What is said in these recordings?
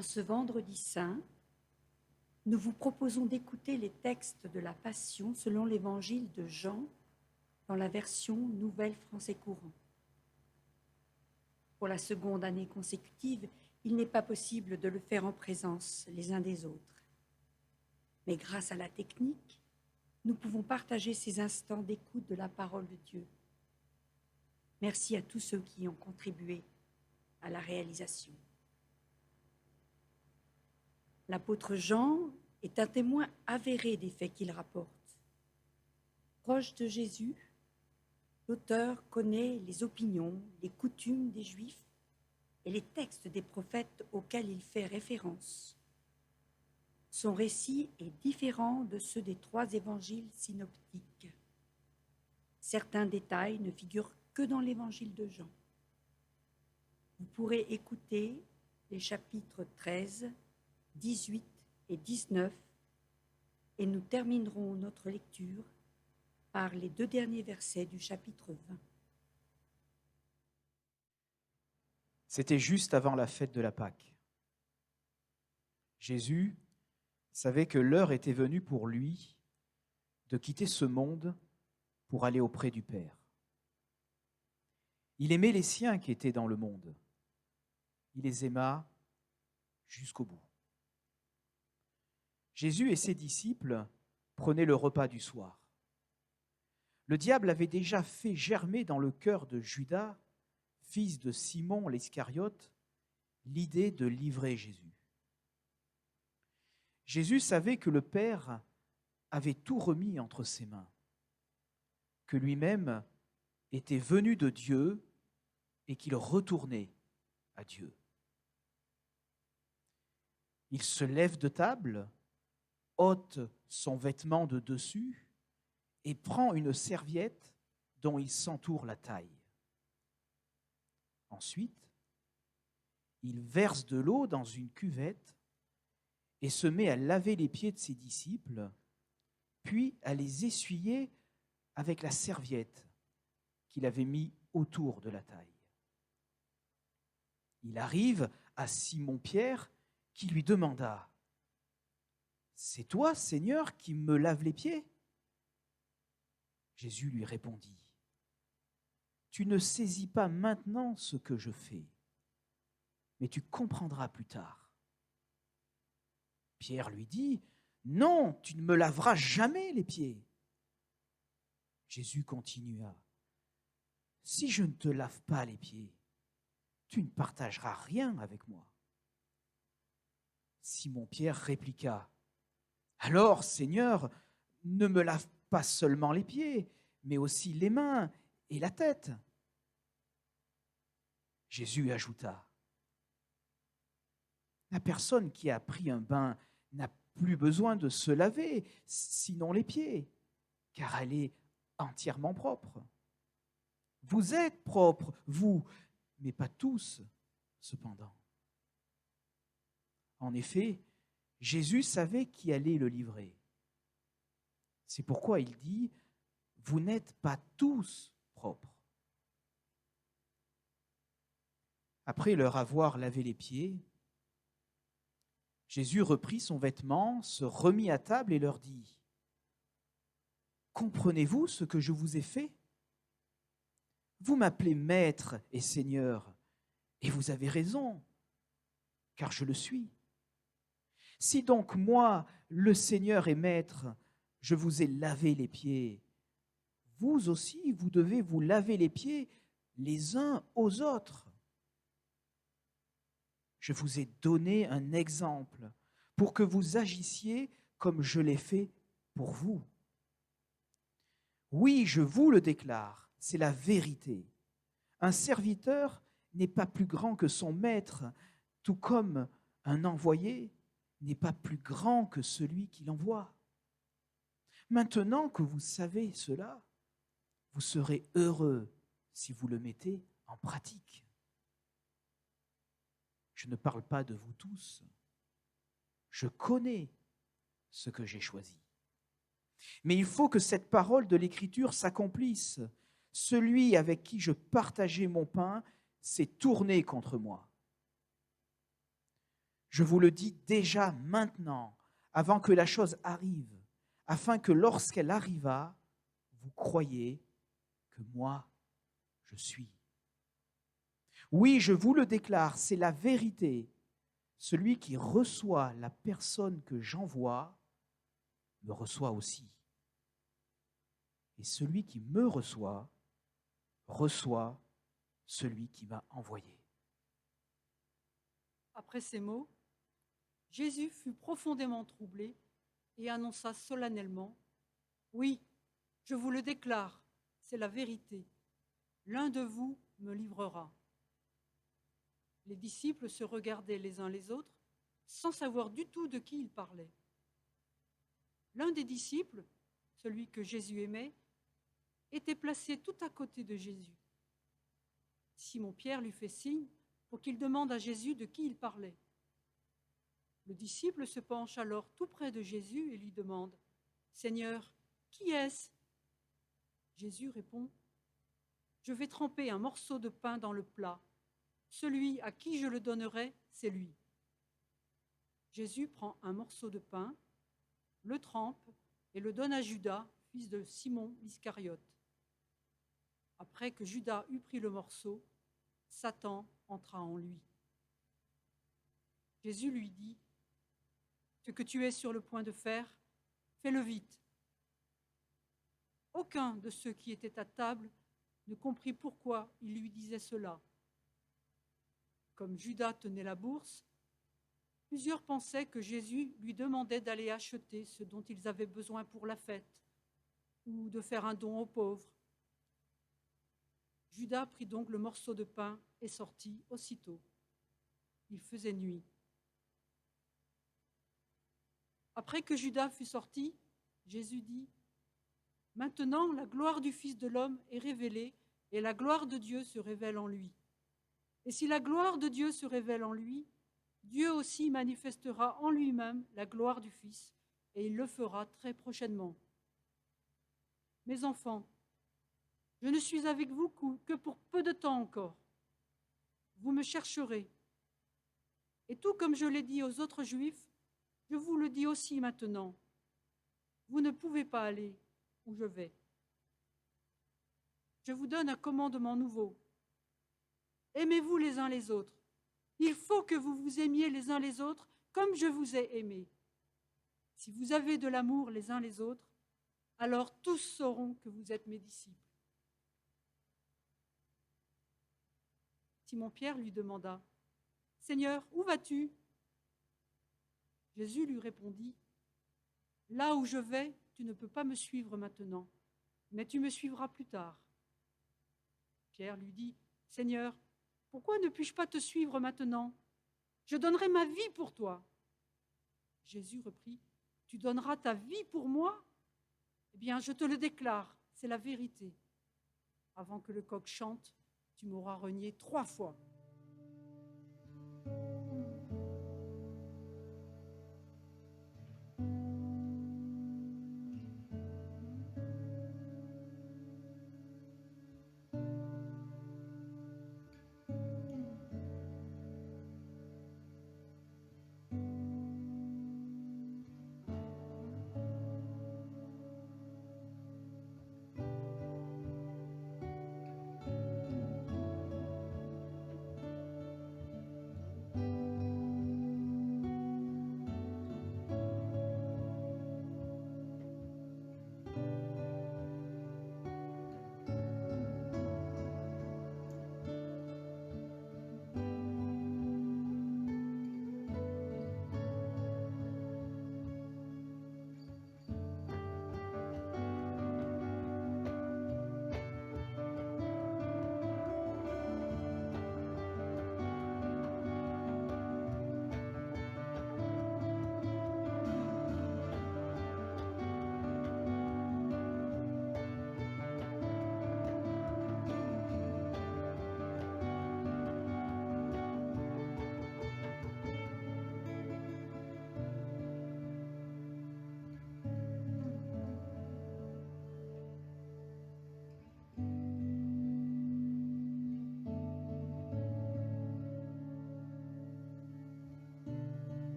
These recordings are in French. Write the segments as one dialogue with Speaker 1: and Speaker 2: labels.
Speaker 1: En ce vendredi saint, nous vous proposons d'écouter les textes de la Passion selon l'évangile de Jean dans la version Nouvelle Français courant. Pour la seconde année consécutive, il n'est pas possible de le faire en présence les uns des autres. Mais grâce à la technique, nous pouvons partager ces instants d'écoute de la parole de Dieu. Merci à tous ceux qui ont contribué à la réalisation. L'apôtre Jean est un témoin avéré des faits qu'il rapporte. Proche de Jésus, l'auteur connaît les opinions, les coutumes des Juifs et les textes des prophètes auxquels il fait référence. Son récit est différent de ceux des 3 évangiles synoptiques. Certains détails ne figurent que dans l'évangile de Jean. Vous pourrez écouter les chapitres 13, 18 et 19 et nous terminerons notre lecture par les 2 derniers versets du chapitre 20.
Speaker 2: C'était juste avant la fête de la Pâque. Jésus savait que l'heure était venue pour lui de quitter ce monde pour aller auprès du Père. Il aimait les siens qui étaient dans le monde. Il les aima jusqu'au bout. Jésus et ses disciples prenaient le repas du soir. Le diable avait déjà fait germer dans le cœur de Judas, fils de Simon l'Iscariote, l'idée de livrer Jésus. Jésus savait que le Père avait tout remis entre ses mains, que lui-même était venu de Dieu et qu'il retournait à Dieu. Il se lève de table, ôte son vêtement de dessus et prend une serviette dont il s'entoure la taille. Ensuite, il verse de l'eau dans une cuvette et se met à laver les pieds de ses disciples, puis à les essuyer avec la serviette qu'il avait mis autour de la taille. Il arrive à Simon-Pierre qui lui demanda : « C'est toi, Seigneur, qui me laves les pieds ?» Jésus lui répondit : « Tu ne saisis pas maintenant ce que je fais, mais tu comprendras plus tard. » Pierre lui dit : « Non, tu ne me laveras jamais les pieds. » Jésus continua : « Si je ne te lave pas les pieds, tu ne partageras rien avec moi. » Simon-Pierre répliqua : « Alors, Seigneur, ne me lave pas seulement les pieds, mais aussi les mains et la tête. » Jésus ajouta : « La personne qui a pris un bain n'a plus besoin de se laver, sinon les pieds, car elle est entièrement propre. Vous êtes propres, vous, mais pas tous, cependant. » En effet, Jésus savait qui allait le livrer. C'est pourquoi il dit : « Vous n'êtes pas tous propres. » Après leur avoir lavé les pieds, Jésus reprit son vêtement, se remit à table et leur dit : « Comprenez-vous ce que je vous ai fait ? Vous m'appelez Maître et Seigneur, et vous avez raison, car je le suis. Si donc moi, le Seigneur et Maître, je vous ai lavé les pieds, vous aussi, vous devez vous laver les pieds les uns aux autres. Je vous ai donné un exemple pour que vous agissiez comme je l'ai fait pour vous. Oui, je vous le déclare, c'est la vérité. Un serviteur n'est pas plus grand que son maître, tout comme un envoyé n'est pas plus grand que celui qui l'envoie. Maintenant que vous savez cela, vous serez heureux si vous le mettez en pratique. Je ne parle pas de vous tous. Je connais ce que j'ai choisi. Mais il faut que cette parole de l'Écriture s'accomplisse. Celui avec qui je partageais mon pain s'est tourné contre moi. Je vous le dis déjà maintenant, avant que la chose arrive, afin que lorsqu'elle arriva, vous croyiez que moi, je suis. Oui, je vous le déclare, c'est la vérité. Celui qui reçoit la personne que j'envoie me reçoit aussi. Et celui qui me reçoit reçoit celui qui m'a envoyé.
Speaker 3: Après ces mots, Jésus fut profondément troublé et annonça solennellement, « Oui, je vous le déclare, c'est la vérité. L'un de vous me livrera. » Les disciples se regardaient les uns les autres sans savoir du tout de qui ils parlaient. L'un des disciples, celui que Jésus aimait, était placé tout à côté de Jésus. Simon-Pierre lui fait signe pour qu'il demande à Jésus de qui il parlait. Le disciple se penche alors tout près de Jésus et lui demande, « Seigneur, qui est-ce » Jésus répond, « Je vais tremper un morceau de pain dans le plat. Celui à qui je le donnerai, c'est lui. » Jésus prend un morceau de pain, le trempe et le donne à Judas, fils de Simon l'Iscariote. Après que Judas eut pris le morceau, Satan entra en lui. Jésus lui dit, « Ce que tu es sur le point de faire, fais-le vite. » Aucun de ceux qui étaient à table ne comprit pourquoi il lui disait cela. Comme Judas tenait la bourse, plusieurs pensaient que Jésus lui demandait d'aller acheter ce dont ils avaient besoin pour la fête ou de faire un don aux pauvres. Judas prit donc le morceau de pain et sortit aussitôt. Il faisait nuit. Après que Judas fut sorti, Jésus dit, « Maintenant la gloire du Fils de l'homme est révélée et la gloire de Dieu se révèle en lui. Et si la gloire de Dieu se révèle en lui, Dieu aussi manifestera en lui-même la gloire du Fils, et il le fera très prochainement. Mes enfants, je ne suis avec vous que pour peu de temps encore. Vous me chercherez. Et tout comme je l'ai dit aux autres Juifs, je vous le dis aussi maintenant. Vous ne pouvez pas aller où je vais. Je vous donne un commandement nouveau. Aimez-vous les uns les autres. Il faut que vous vous aimiez les uns les autres comme je vous ai aimés. Si vous avez de l'amour les uns les autres, alors tous sauront que vous êtes mes disciples. » Simon-Pierre lui demanda, « Seigneur, où vas-tu » Jésus lui répondit, « Là où je vais, tu ne peux pas me suivre maintenant, mais tu me suivras plus tard. » Pierre lui dit, « Seigneur, pourquoi ne puis-je pas te suivre maintenant? Je donnerai ma vie pour toi. » Jésus reprit, « Tu donneras ta vie pour moi? Eh bien, je te le déclare, c'est la vérité. Avant que le coq chante, tu m'auras renié 3 fois. »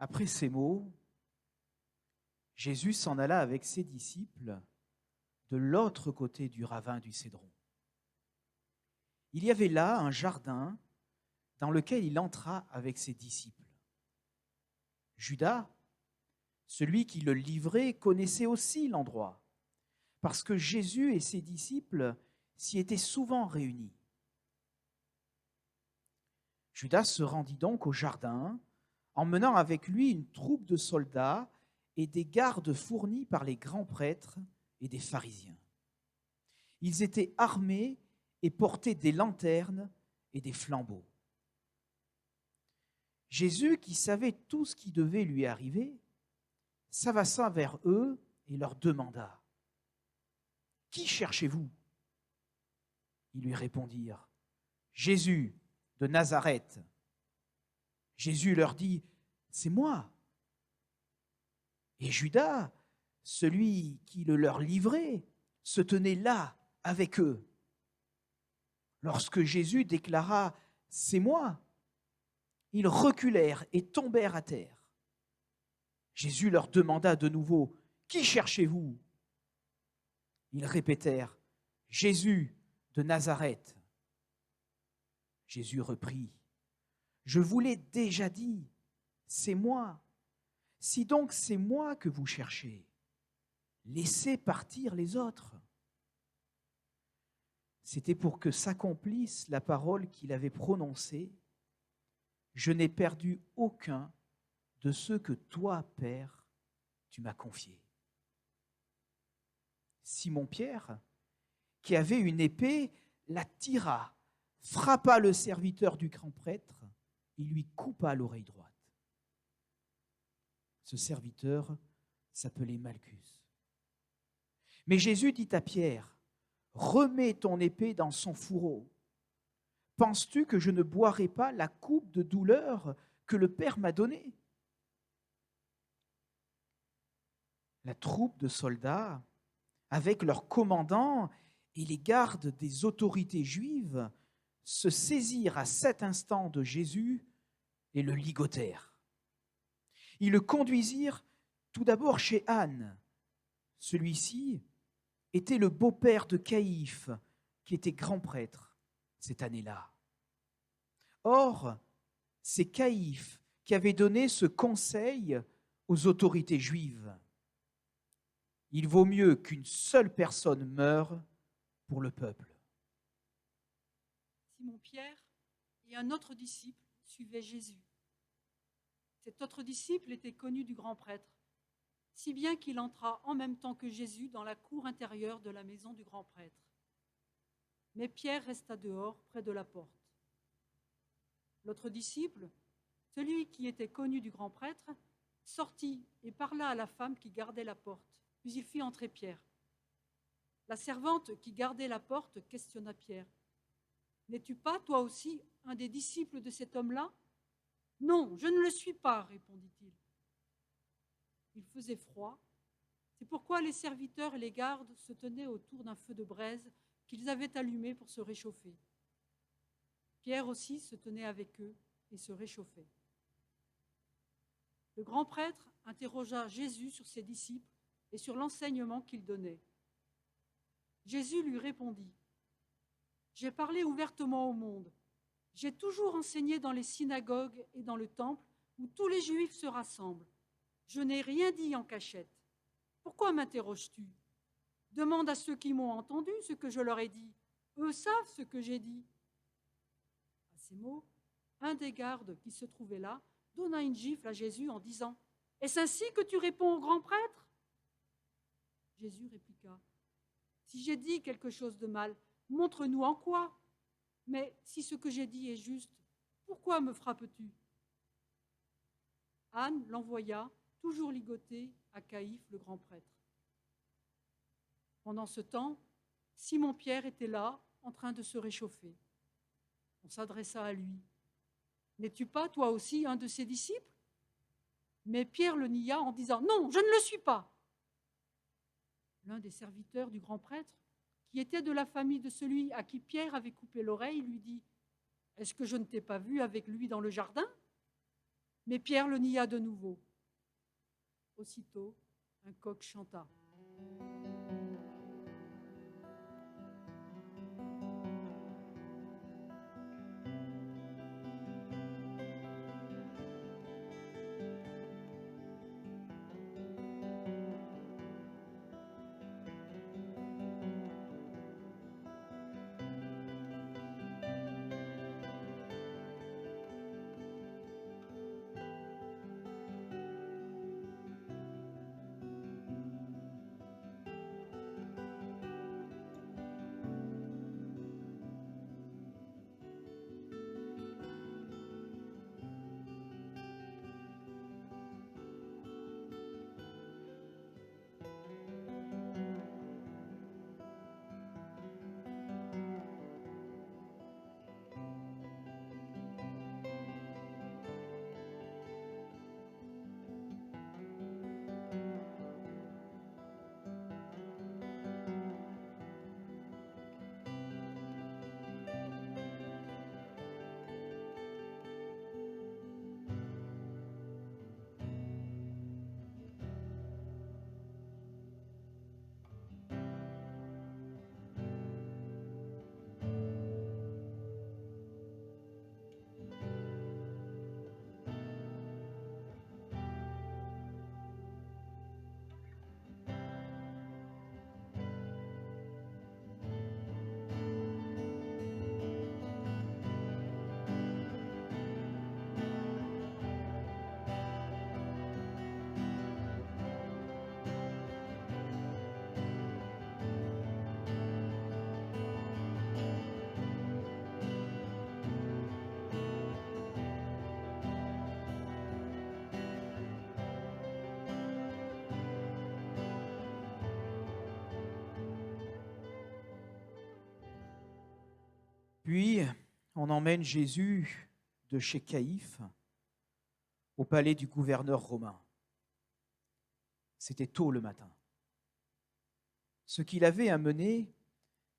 Speaker 2: Après ces mots, Jésus s'en alla avec ses disciples de l'autre côté du ravin du Cédron. Il y avait là un jardin dans lequel il entra avec ses disciples. Judas, celui qui le livrait, connaissait aussi l'endroit, parce que Jésus et ses disciples s'y étaient souvent réunis. Judas se rendit donc au jardin, emmenant avec lui une troupe de soldats et des gardes fournis par les grands prêtres et des pharisiens. Ils étaient armés et portaient des lanternes et des flambeaux. Jésus, qui savait tout ce qui devait lui arriver, s'avança vers eux et leur demanda : « Qui cherchez-vous » Ils lui répondirent : « Jésus de Nazareth. » Jésus leur dit : « C'est moi. » Et Judas, celui qui le leur livrait, se tenait là avec eux. Lorsque Jésus déclara « C'est moi », ils reculèrent et tombèrent à terre. Jésus leur demanda de nouveau : « Qui cherchez-vous » Ils répétèrent : « Jésus de Nazareth. » Jésus reprit : « Je vous l'ai déjà dit, c'est moi. Si donc c'est moi que vous cherchez, laissez partir les autres. » C'était pour que s'accomplisse la parole qu'il avait prononcée : « Je n'ai perdu aucun de ceux que toi, Père, tu m'as confiés. » Simon-Pierre, qui avait une épée, la tira, frappa le serviteur du grand prêtre et lui coupa l'oreille droite. Ce serviteur s'appelait Malchus. Mais Jésus dit à Pierre : « Remets ton épée dans son fourreau. Penses-tu que je ne boirai pas la coupe de douleur que le Père m'a donnée ?» La troupe de soldats, avec leurs commandants et les gardes des autorités juives, se saisirent à cet instant de Jésus et le ligotèrent. Ils le conduisirent tout d'abord chez Anne. Celui-ci était le beau-père de Caïphe, qui était grand prêtre cette année-là. Or, c'est Caïphe qui avait donné ce conseil aux autorités juives. Il vaut mieux qu'une seule personne meure pour le peuple.
Speaker 3: Simon-Pierre et un autre disciple suivaient Jésus. Cet autre disciple était connu du grand prêtre, si bien qu'il entra en même temps que Jésus dans la cour intérieure de la maison du grand prêtre. Mais Pierre resta dehors, près de la porte. L'autre disciple, celui qui était connu du grand prêtre, sortit et parla à la femme qui gardait la porte, puis il fit entrer Pierre. La servante qui gardait la porte questionna Pierre : « N'es-tu pas, toi aussi, un des disciples de cet homme-là » ? « Non, je ne le suis pas, répondit-il. Il faisait froid, c'est pourquoi les serviteurs et les gardes se tenaient autour d'un feu de braise qu'ils avaient allumé pour se réchauffer. Pierre aussi se tenait avec eux et se réchauffait. Le grand prêtre interrogea Jésus sur ses disciples et sur l'enseignement qu'il donnait. Jésus lui répondit : « J'ai parlé ouvertement au monde. J'ai toujours enseigné dans les synagogues et dans le temple où tous les Juifs se rassemblent. Je n'ai rien dit en cachette. Pourquoi m'interroges-tu ? Demande à ceux qui m'ont entendu ce que je leur ai dit. Eux savent ce que j'ai dit. » À ces mots, un des gardes qui se trouvait là donna une gifle à Jésus en disant : « Est-ce ainsi que tu réponds au grand prêtre ? » Jésus répliqua : « Si j'ai dit quelque chose de mal, montre-nous en quoi. Mais si ce que j'ai dit est juste, pourquoi me frappes-tu ? » Anne l'envoya, toujours ligoté, à Caïphe, le grand prêtre. Pendant ce temps, Simon-Pierre était là, en train de se réchauffer. On s'adressa à lui. « N'es-tu pas, toi aussi, un de ses disciples ?» Mais Pierre le nia en disant : « Non, je ne le suis pas. » L'un des serviteurs du grand prêtre, qui était de la famille de celui à qui Pierre avait coupé l'oreille, lui dit : « Est-ce que je ne t'ai pas vu avec lui dans le jardin ? » Mais Pierre le nia de nouveau. Aussitôt, un coq chanta.
Speaker 2: Puis, on emmène Jésus de chez Caïphe au palais du gouverneur romain. C'était tôt le matin. Ceux qui l'avaient amené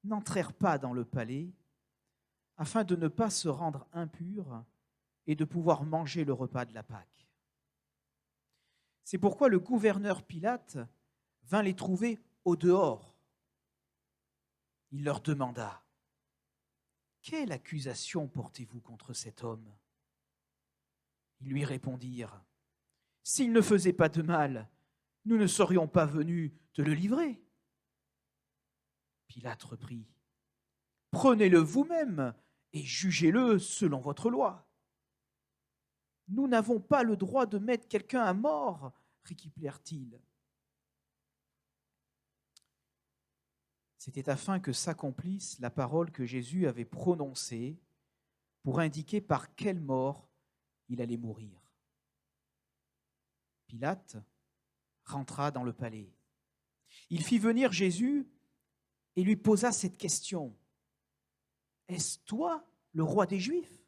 Speaker 2: n'entrèrent pas dans le palais afin de ne pas se rendre impurs et de pouvoir manger le repas de la Pâque. C'est pourquoi le gouverneur Pilate vint les trouver au dehors. Il leur demanda : « Quelle accusation portez-vous contre cet homme ?» Ils lui répondirent : « S'il ne faisait pas de mal, nous ne serions pas venus te le livrer. » Pilate reprit : « Prenez-le vous-même et jugez-le selon votre loi. » « Nous n'avons pas le droit de mettre quelqu'un à mort, » répliquèrent-ils. C'était afin que s'accomplisse la parole que Jésus avait prononcée pour indiquer par quelle mort il allait mourir. Pilate rentra dans le palais. Il fit venir Jésus et lui posa cette question : « Est-ce toi le roi des Juifs ?»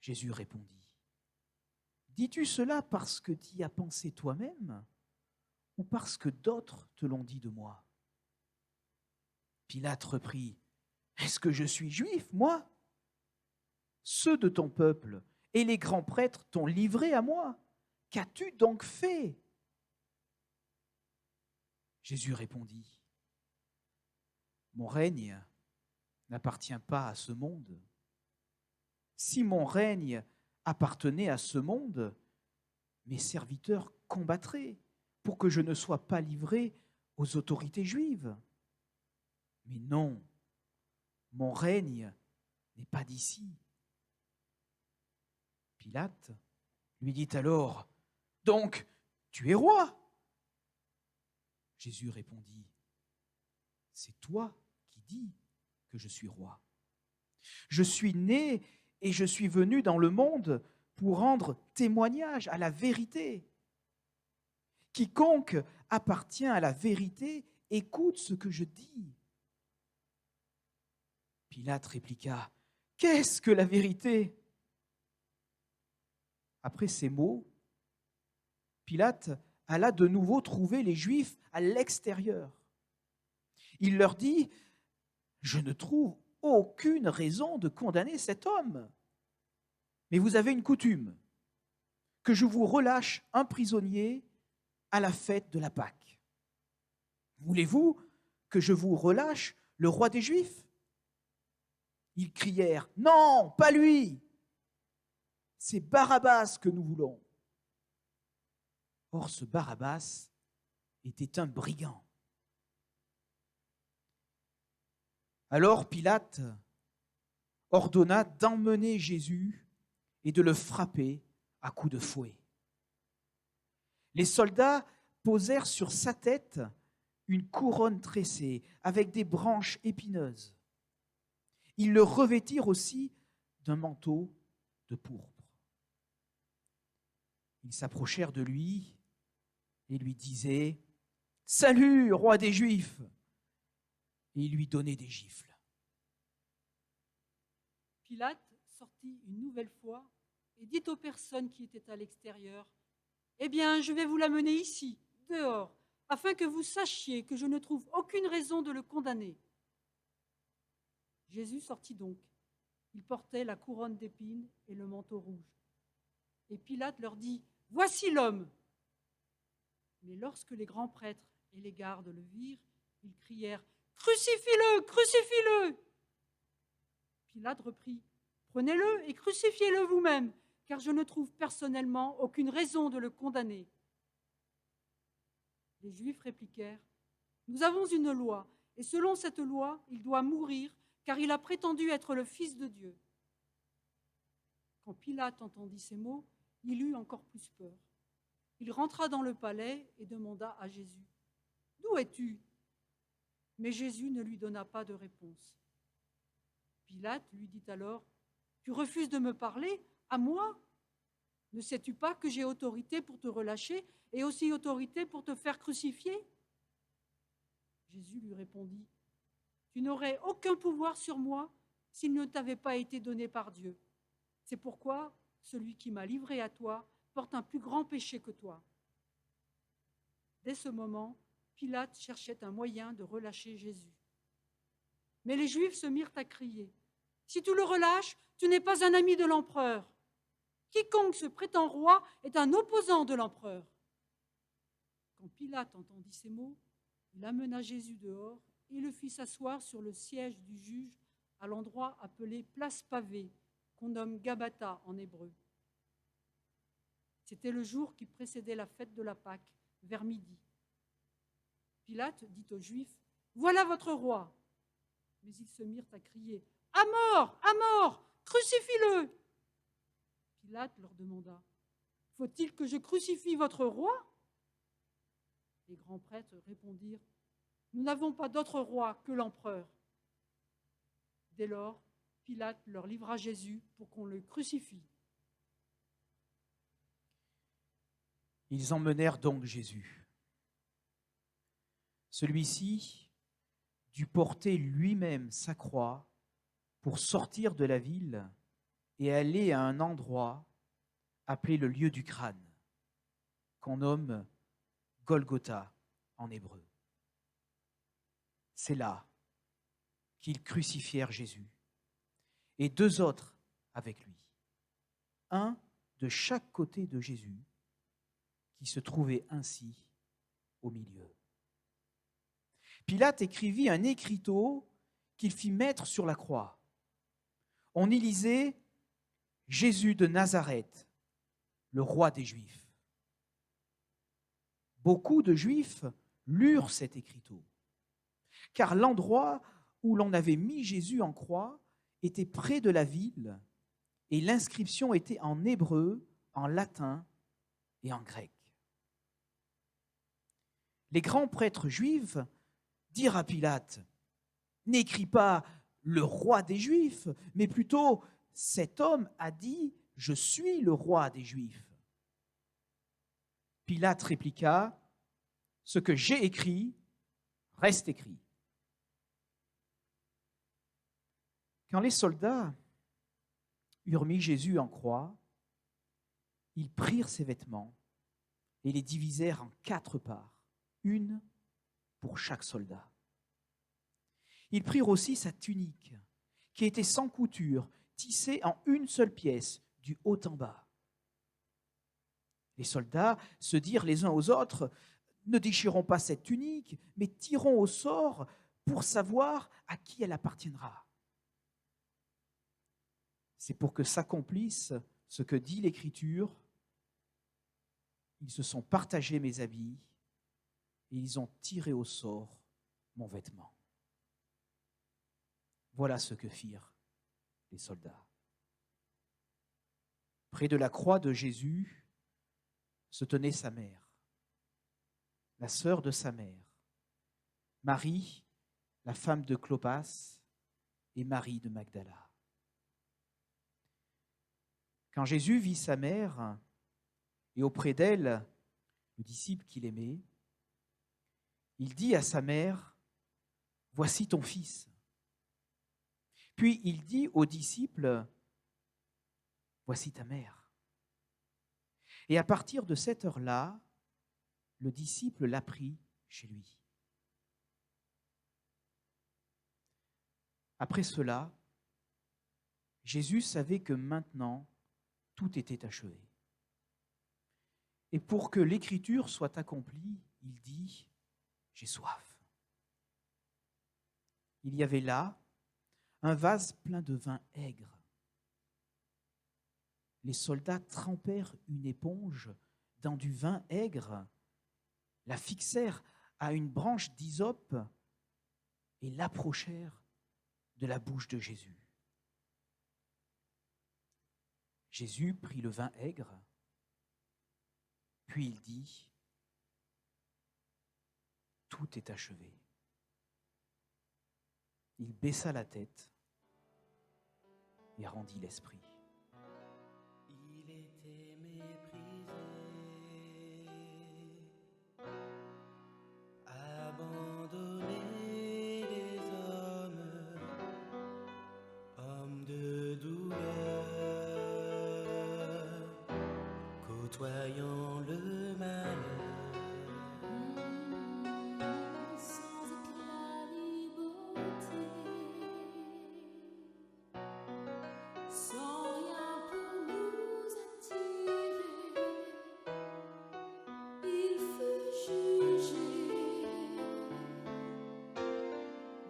Speaker 2: Jésus répondit : « Dis-tu cela parce que tu y as pensé toi-même ou parce que d'autres te l'ont dit de moi ?» Pilate reprit : « Est-ce que je suis juif, moi ? Ceux de ton peuple et les grands prêtres t'ont livré à moi. Qu'as-tu donc fait ?» Jésus répondit : « Mon règne n'appartient pas à ce monde. Si mon règne appartenait à ce monde, mes serviteurs combattraient pour que je ne sois pas livré aux autorités juives. Mais non, mon règne n'est pas d'ici. » Pilate lui dit alors : « Donc, tu es roi ?» Jésus répondit : « C'est toi qui dis que je suis roi. Je suis né et je suis venu dans le monde pour rendre témoignage à la vérité. Quiconque appartient à la vérité écoute ce que je dis. » Pilate répliqua : « Qu'est-ce que la vérité ?» Après ces mots, Pilate alla de nouveau trouver les Juifs à l'extérieur. Il leur dit : « Je ne trouve aucune raison de condamner cet homme. Mais vous avez une coutume, que je vous relâche un prisonnier à la fête de la Pâque. Voulez-vous que je vous relâche le roi des Juifs ? Ils crièrent, non, pas lui, c'est Barabbas que nous voulons. Or, ce Barabbas était un brigand. Alors Pilate ordonna d'emmener Jésus et de le frapper à coups de fouet. Les soldats posèrent sur sa tête une couronne tressée avec des branches épineuses. Ils le revêtirent aussi d'un manteau de pourpre. Ils s'approchèrent de lui et lui disaient « Salut, roi des Juifs !» et ils lui donnaient des gifles.
Speaker 3: Pilate sortit une nouvelle fois et dit aux personnes qui étaient à l'extérieur, « Eh bien, je vais vous l'amener ici, dehors, afin que vous sachiez que je ne trouve aucune raison de le condamner. » Jésus sortit donc. Il portait la couronne d'épines et le manteau rouge. Et Pilate leur dit, « Voici l'homme !» Mais lorsque les grands prêtres et les gardes le virent, ils crièrent, « Crucifie-le, crucifie-le !» Pilate reprit, « Prenez-le et crucifiez-le vous-même, car je ne trouve personnellement aucune raison de le condamner. » Les Juifs répliquèrent, « Nous avons une loi, et selon cette loi, il doit mourir, car il a prétendu être le Fils de Dieu. » Quand Pilate entendit ces mots, il eut encore plus peur. Il rentra dans le palais et demanda à Jésus, « D'où es-tu » Mais Jésus ne lui donna pas de réponse. Pilate lui dit alors, « Tu refuses de me parler, à moi ? Ne sais-tu pas que j'ai autorité pour te relâcher et aussi autorité pour te faire crucifier ?» Jésus lui répondit, « Tu n'aurais aucun pouvoir sur moi s'il ne t'avait pas été donné par Dieu. C'est pourquoi celui qui m'a livré à toi porte un plus grand péché que toi. » Dès ce moment, Pilate cherchait un moyen de relâcher Jésus. Mais les Juifs se mirent à crier, « Si tu le relâches, tu n'es pas un ami de l'empereur. Quiconque se prétend roi est un opposant de l'empereur. » Quand Pilate entendit ces mots, il amena Jésus dehors et le fit s'asseoir sur le siège du juge à l'endroit appelé Place Pavée, qu'on nomme Gabata en hébreu. C'était le jour qui précédait la fête de la Pâque, vers midi. Pilate dit aux Juifs, « Voilà votre roi !» Mais ils se mirent à crier, « À mort, crucifie-le !» Pilate leur demanda, « Faut-il que je crucifie votre roi ?» Les grands prêtres répondirent, « Nous n'avons pas d'autre roi que l'empereur. » Dès lors, Pilate leur livra Jésus pour qu'on le crucifie.
Speaker 2: Ils emmenèrent donc Jésus. Celui-ci dut porter lui-même sa croix pour sortir de la ville et aller à un endroit appelé le lieu du crâne, qu'on nomme Golgotha en hébreu. C'est là qu'ils crucifièrent Jésus et deux autres avec lui, un de chaque côté de Jésus, qui se trouvait ainsi au milieu. Pilate écrivit un écriteau qu'il fit mettre sur la croix. On y lisait « Jésus de Nazareth, le roi des Juifs ». Beaucoup de Juifs lurent cet écriteau, car l'endroit où l'on avait mis Jésus en croix était près de la ville et l'inscription était en hébreu, en latin et en grec. Les grands prêtres juifs dirent à Pilate, « N'écris pas « le roi des Juifs », mais plutôt « cet homme a dit « je suis le roi des Juifs ». Pilate répliqua, « Ce que j'ai écrit reste écrit. » Quand les soldats eurent mis Jésus en croix, ils prirent ses vêtements et les divisèrent en 4 parts, une pour chaque soldat. Ils prirent aussi sa tunique, qui était sans couture, tissée en une seule pièce, du haut en bas. Les soldats se dirent les uns aux autres, « Ne déchirons pas cette tunique, mais tirons au sort pour savoir à qui elle appartiendra. » C'est pour que s'accomplisse ce que dit l'Écriture. Ils se sont partagés mes habits et ils ont tiré au sort mon vêtement. Voilà ce que firent les soldats. Près de la croix de Jésus se tenait sa mère, la sœur de sa mère, Marie, la femme de Clopas, et Marie de Magdala. Quand Jésus vit sa mère et auprès d'elle le disciple qu'il aimait, il dit à sa mère, « Voici ton fils. » Puis il dit au disciple, « Voici ta mère. » Et à partir de cette heure-là, le disciple l'a pris chez lui. Après cela, Jésus savait que maintenant, tout était achevé. Et pour que l'Écriture soit accomplie, il dit, « J'ai soif. » Il y avait là un vase plein de vin aigre. Les soldats trempèrent une éponge dans du vin aigre, la fixèrent à une branche d'hysope et l'approchèrent de la bouche de Jésus. Jésus prit le vin aigre, puis il dit, « Tout est achevé. » Il baissa la tête et rendit l'esprit.
Speaker 4: Il était méprisé, abandonné des hommes, homme de douleur, côtoyant le malheur.
Speaker 5: Sans éclat ni beauté, sans rien pour nous attirer, il fut jugé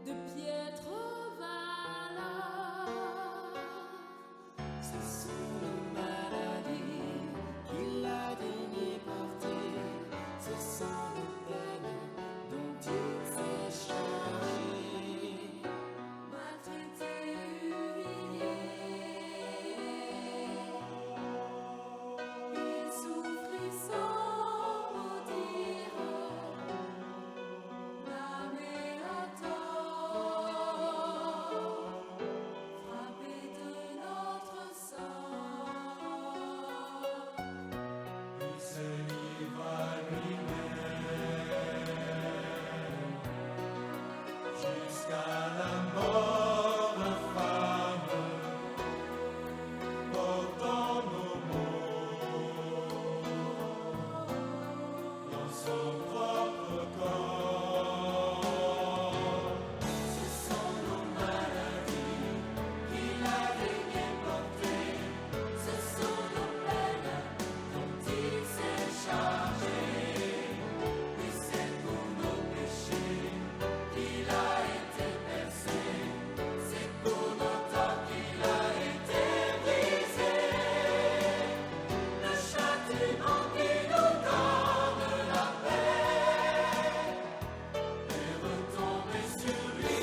Speaker 5: de piètre valeur.
Speaker 4: Ce sont nos maladies qu'il a daigné porter, ce sont nos peines dont il s'est chargé.
Speaker 5: Maltraité, humilié, il souffrit sans mot dire, blâmé à tort, frappé de notre sort.
Speaker 4: Il se livra lui-même jusqu'à la mort infâme, portant nos maux dans son propre corps. Ce sont nos maladies qu'il a daigné porter, ce sont nos peines dont il s'est chargé. Oui, c'est pour nos péchés qu'il a été percé, c'est pour nos torts qu'il a été brisé. Le châtiment qui nous donne la paix est retombé sur lui.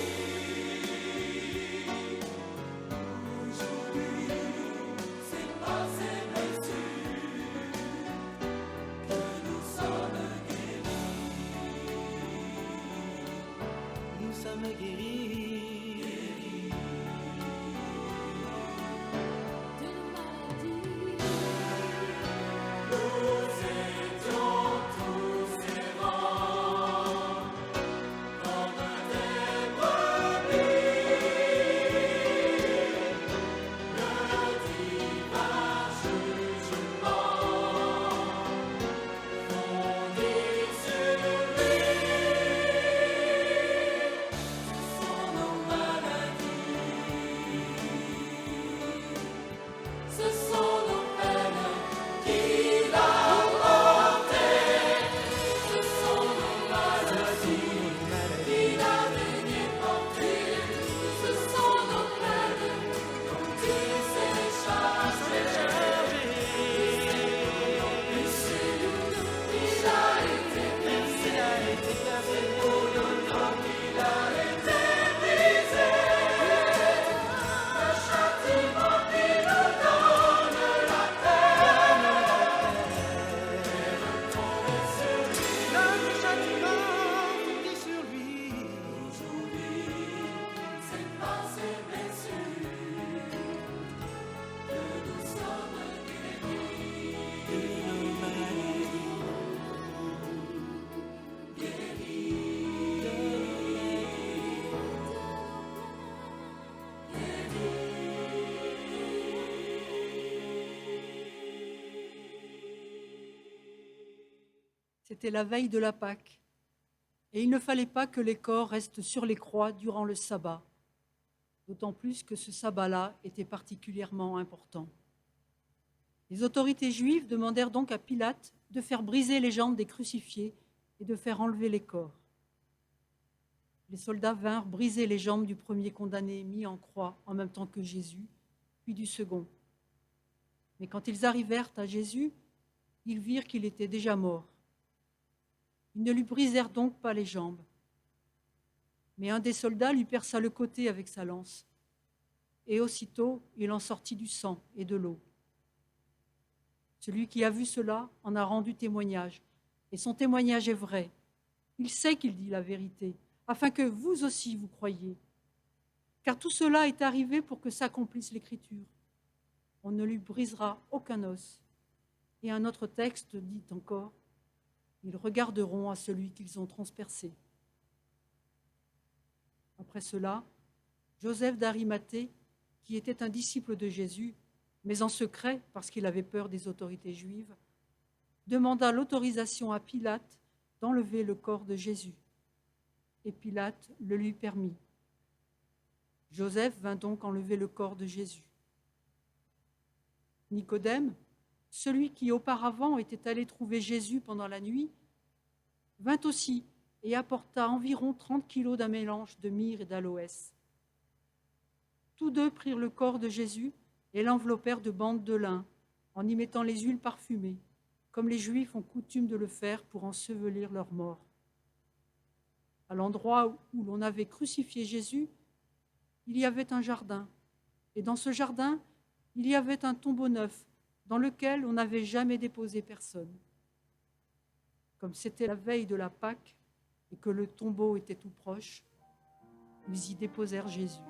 Speaker 4: Aujourd'hui, c'est par ses blessures que nous sommes guéris. Nous sommes guéris.
Speaker 5: De nos maladies,
Speaker 4: Nous étions tous errants, comme des brebis. Le divin jugement fondit sur lui. Ce sont
Speaker 3: C'était la veille de la Pâque, et il ne fallait pas que les corps restent sur les croix durant le sabbat, d'autant plus que ce sabbat-là était particulièrement important. Les autorités juives demandèrent donc à Pilate de faire briser les jambes des crucifiés et de faire enlever les corps. Les soldats vinrent briser les jambes du premier condamné mis en croix en même temps que Jésus, puis du second. Mais quand ils arrivèrent à Jésus, ils virent qu'il était déjà mort. Ils ne lui brisèrent donc pas les jambes. Mais un des soldats lui perça le côté avec sa lance. Et aussitôt, il en sortit du sang et de l'eau. Celui qui a vu cela en a rendu témoignage, et son témoignage est vrai. Il sait qu'il dit la vérité, afin que vous aussi vous croyiez. Car tout cela est arrivé pour que s'accomplisse l'Écriture. On ne lui brisera aucun os. Et un autre texte dit encore, ils regarderont à celui qu'ils ont transpercé. Après cela, Joseph d'Arimathée, qui était un disciple de Jésus, mais en secret parce qu'il avait peur des autorités juives, demanda l'autorisation à Pilate d'enlever le corps de Jésus. Et Pilate le lui permit. Joseph vint donc enlever le corps de Jésus. Nicodème, celui qui auparavant était allé trouver Jésus pendant la nuit, vint aussi et apporta environ 30 kilos d'un mélange de myrrhe et d'aloès. Tous deux prirent le corps de Jésus et l'enveloppèrent de bandes de lin, en y mettant les huiles parfumées, comme les Juifs ont coutume de le faire pour ensevelir leurs morts. À l'endroit où l'on avait crucifié Jésus, il y avait un jardin, et dans ce jardin, il y avait un tombeau neuf, dans lequel on n'avait jamais déposé personne. Comme c'était la veille de la Pâque et que le tombeau était tout proche, ils y déposèrent Jésus.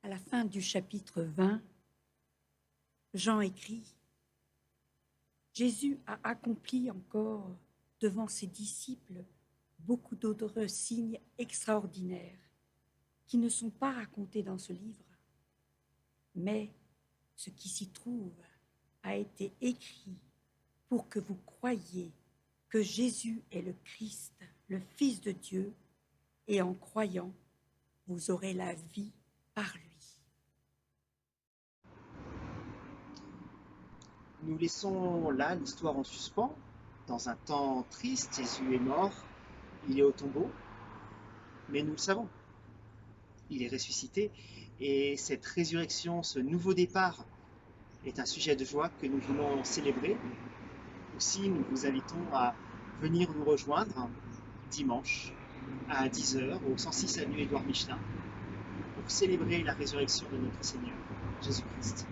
Speaker 1: À la fin du chapitre 20, Jean écrit « Jésus a accompli encore devant ses disciples beaucoup d'autres signes extraordinaires qui ne sont pas racontés dans ce livre, mais ce qui s'y trouve a été écrit pour que vous croyiez que Jésus est le Christ, le Fils de Dieu, et en croyant, vous aurez la vie par lui. »
Speaker 6: Nous laissons là l'histoire en suspens. Dans un temps triste, Jésus est mort, il est au tombeau, mais nous le savons, il est ressuscité, et cette résurrection, ce nouveau départ, est un sujet de joie que nous voulons célébrer. Aussi, nous vous invitons à venir nous rejoindre dimanche à 10h au 106 avenue Édouard Michelin pour célébrer la résurrection de notre Seigneur Jésus-Christ.